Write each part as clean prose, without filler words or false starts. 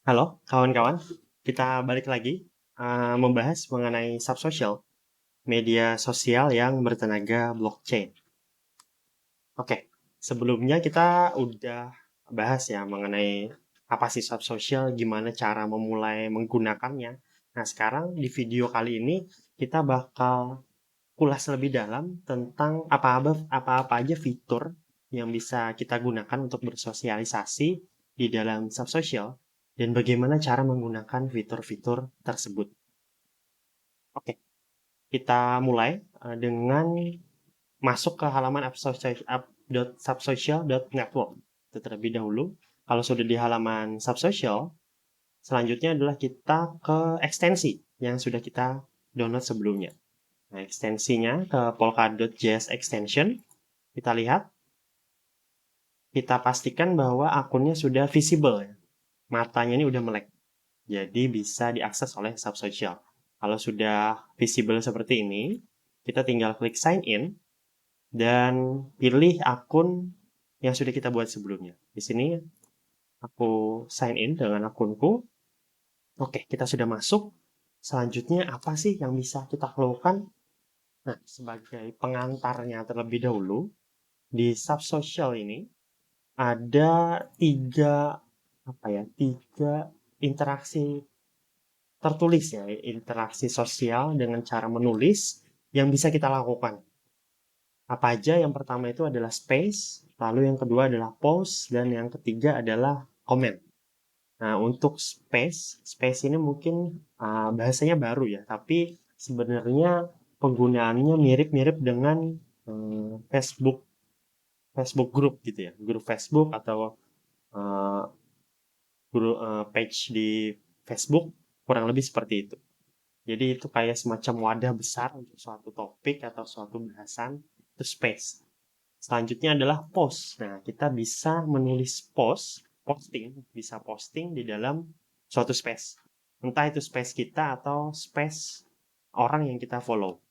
Halo kawan-kawan, kita balik lagi membahas mengenai subsocial, media sosial yang bertenaga blockchain. Oke, sebelumnya kita udah bahas ya mengenai apa sih subsocial, gimana cara memulai menggunakannya. Nah, sekarang di video kali ini kita bakal kulas lebih dalam tentang apa-apa aja fitur yang bisa kita gunakan untuk bersosialisasi di dalam subsocial dan bagaimana cara menggunakan fitur-fitur tersebut. Oke, kita mulai dengan masuk ke halaman app.subsocial.network. Itu terlebih dahulu. Kalau sudah di halaman subsocial, selanjutnya adalah kita ke ekstensi yang sudah kita download sebelumnya. Nah, ekstensinya ke polkadot.js extension. Kita lihat, kita pastikan bahwa akunnya sudah visible ya. Matanya ini udah melek. Jadi bisa diakses oleh Subsocial. Kalau sudah visible seperti ini, kita tinggal klik sign in dan pilih akun yang sudah kita buat sebelumnya. Di sini aku sign in dengan akunku. Oke, kita sudah masuk. Selanjutnya apa sih yang bisa kita lakukan? Nah, sebagai pengantarnya terlebih dahulu, di Subsocial ini ada tiga interaksi tertulis ya, interaksi sosial dengan cara menulis yang bisa kita lakukan. Apa aja? Yang pertama itu adalah space, lalu yang kedua adalah pause, dan yang ketiga adalah comment. Nah, untuk space ini mungkin bahasanya baru ya, tapi sebenarnya penggunaannya mirip-mirip dengan Facebook Facebook group gitu ya, grup Facebook atau uh, grup page di Facebook kurang lebih seperti itu. Jadi itu kayak semacam wadah besar untuk suatu topik atau suatu bahasan, itu space. Selanjutnya adalah post. Nah, kita bisa menulis bisa posting di dalam suatu space. Entah itu space kita atau space orang yang kita follow.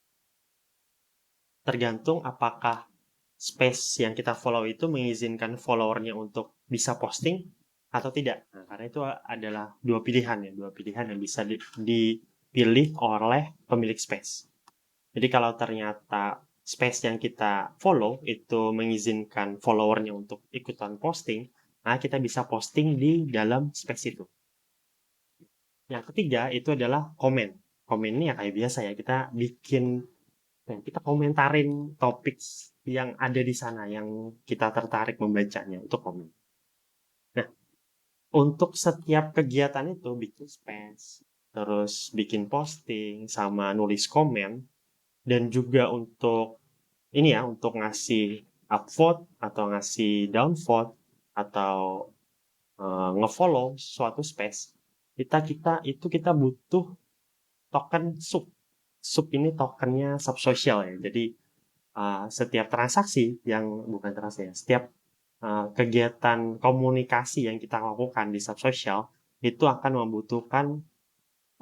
Tergantung apakah space yang kita follow itu mengizinkan followernya untuk bisa posting atau tidak. Nah, karena itu adalah dua pilihan yang bisa dipilih oleh pemilik space. Jadi kalau ternyata space yang kita follow itu mengizinkan followernya untuk ikutan posting, nah kita bisa posting di dalam space itu. Yang ketiga itu adalah komen. Komen ini ya kayak biasa ya, kita komentarin topik yang ada di sana yang kita tertarik membacanya untuk komen. Nah, untuk setiap kegiatan itu bikin space, terus bikin posting sama nulis komen dan juga untuk ini ya untuk ngasih upvote atau ngasih downvote atau ngefollow suatu space kita butuh token sub ini tokennya subsocial ya, jadi setiap transaksi yang bukan transaksi ya, setiap kegiatan komunikasi yang kita lakukan di subsocial itu akan membutuhkan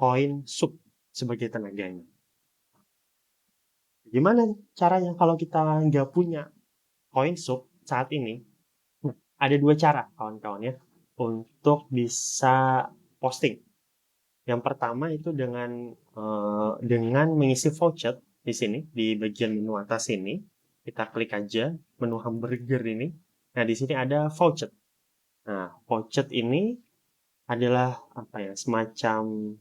koin sub sebagai tenaganya. Gimana caranya kalau kita nggak punya koin sub saat ini? Nah, ada dua cara kawan-kawan ya untuk bisa posting. Yang pertama itu dengan mengisi voucher di sini di bagian menu atas ini. Kita klik aja menu hamburger ini. Nah, di sini ada voucher. Nah, voucher ini adalah apa ya? Semacam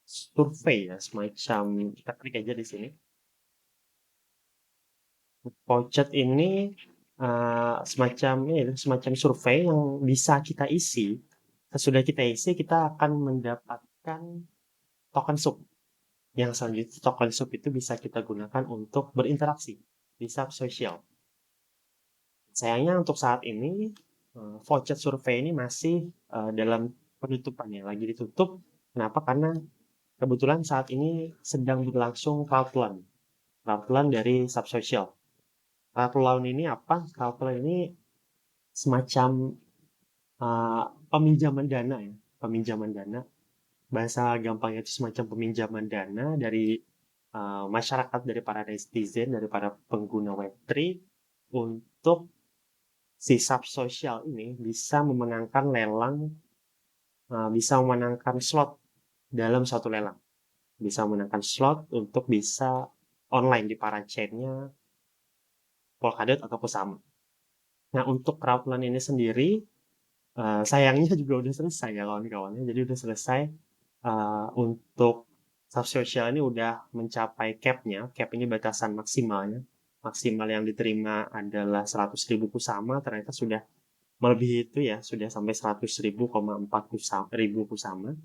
survei ya, semacam kita klik aja di sini. Voucher ini semacam survei yang bisa kita isi. Sesudah kita isi, kita akan mendapatkan token sub. Yang selanjutnya token sub itu bisa kita gunakan untuk berinteraksi di subsocial. Sayangnya untuk saat ini voucher survei ini masih dalam penutupannya, lagi ditutup. Kenapa? Karena kebetulan saat ini sedang berlangsung crowd run dari subsocial. Crowd run ini apa? Crowd run ini semacam peminjaman dana ya, peminjaman dana. Bahasa gampangnya itu semacam peminjaman dana dari masyarakat, dari para netizen, dari para pengguna Web3 untuk si subsocial ini bisa memenangkan lelang bisa memenangkan slot dalam suatu lelang. Bisa memenangkan slot untuk bisa online di parachain-nya Polkadot atau Kusama. Nah, untuk crowdfund ini sendiri, sayangnya juga udah selesai ya kawan-kawannya. Jadi udah selesai untuk subsocial ini udah mencapai cap-nya. Cap ini batasan maksimalnya. Maksimal yang diterima adalah 100.000 kusama, ternyata sudah melebihi itu ya, sudah sampai 100.000,4 ribu kusama.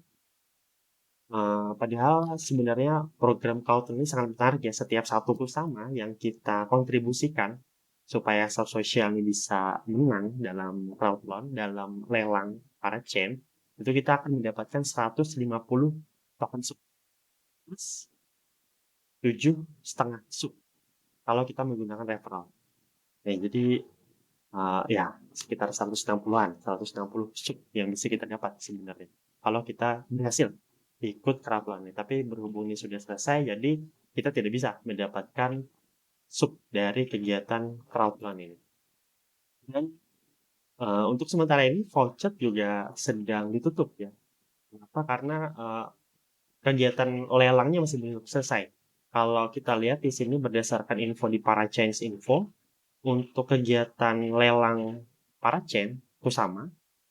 Padahal sebenarnya program crowdfund ini sangat menarik ya. Setiap satu kusama yang kita kontribusikan supaya subsocial ini bisa menang dalam crowdfund, dalam lelang para chain, itu kita akan mendapatkan 150 token sub plus 7,5 sub kalau kita menggunakan referral. Nah, jadi ya sekitar 160-an, 160 sub yang bisa kita dapat sebenarnya kalau kita berhasil ikut crowdfund. Tapi berhubung ini sudah selesai, jadi kita tidak bisa mendapatkan sub dari kegiatan crowdfund ini. Dan untuk sementara ini voucher juga sedang ditutup ya. Kenapa? Karena kegiatan lelangnya masih belum selesai. Kalau kita lihat di sini berdasarkan info di Parachains Info, untuk kegiatan lelang Parachain Kusama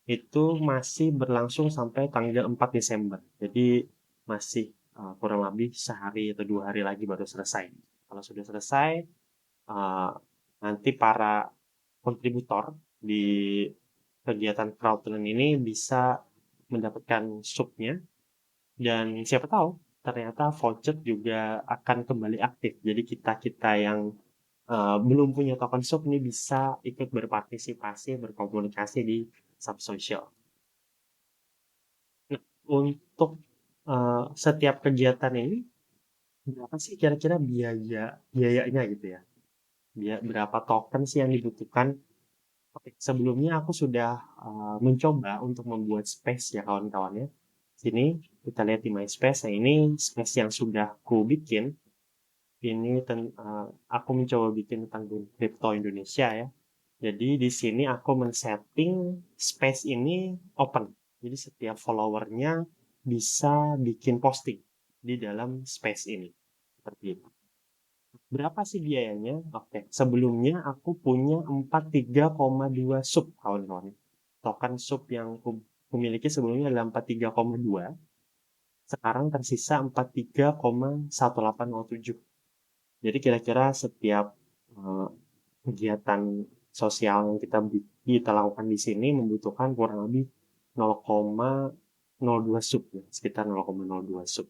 itu masih berlangsung sampai tanggal 4 Desember. Jadi masih kurang lebih sehari atau 2 hari lagi baru selesai. Kalau sudah selesai, uh, nanti para kontributor di kegiatan crowdfunding ini bisa mendapatkan subnya, dan siapa tahu ternyata voucher juga akan kembali aktif. Jadi kita yang belum punya token sub ini bisa ikut berpartisipasi, berkomunikasi di subsocial. Nah, untuk setiap kegiatan ini berapa sih kira-kira biayanya gitu ya? Berapa token sih yang dibutuhkan? Oke, sebelumnya aku sudah mencoba untuk membuat space ya kawan-kawannya. Sini kita lihat di my space. Nah, ini space yang sudah ku bikin. Ini aku mencoba bikin tentang crypto Indonesia ya. Jadi di sini aku men-setting space ini open. Jadi setiap followernya bisa bikin posting di dalam space ini. Seperti itu. Berapa sih biayanya? Oke, sebelumnya aku punya 43,2 sub kawan-kawan. Token sub yang aku miliki sebelumnya adalah 43,2. Sekarang tersisa 43,1807. Jadi kira-kira setiap uh, kegiatan sosial yang kita lakukan di sini membutuhkan kurang lebih 0,02 sub ya, sekitar 0,02 sub.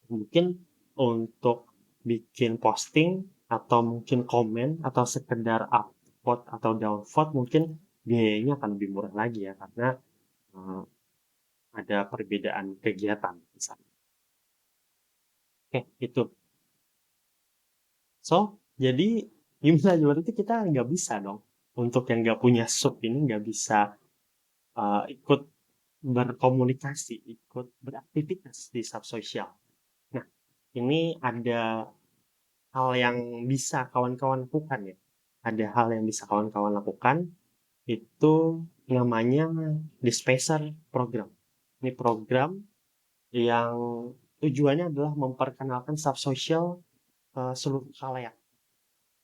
Mungkin untuk bikin posting atau mungkin komen atau sekedar upvote atau downvote mungkin biayanya akan lebih murah lagi ya, karena uh, ada perbedaan kegiatan misalnya. Oke, itu. So, jadi gimana berarti kita nggak bisa dong untuk yang nggak punya sub ini nggak bisa ikut berkomunikasi, ikut beraktivitas di subsocial. Nah, ini ada hal yang bisa kawan-kawan lakukan ya. Ada hal yang bisa kawan-kawan lakukan, itu namanya Dispenser Program. Ini program yang tujuannya adalah memperkenalkan subsocial ke seluruh khalayak.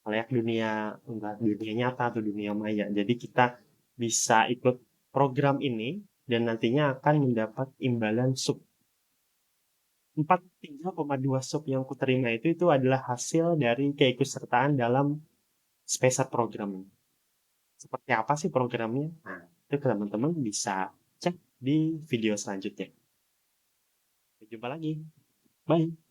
Khalayak dunia, enggak dunia nyata atau dunia maya. Jadi kita bisa ikut program ini dan nantinya akan mendapat imbalan sub. 43,2 sub yang kuterima itu adalah hasil dari keikutsertaan dalam Spacer program. Seperti apa sih programnya? Nah, itu teman-teman bisa cek di video selanjutnya. Sampai jumpa lagi. Bye.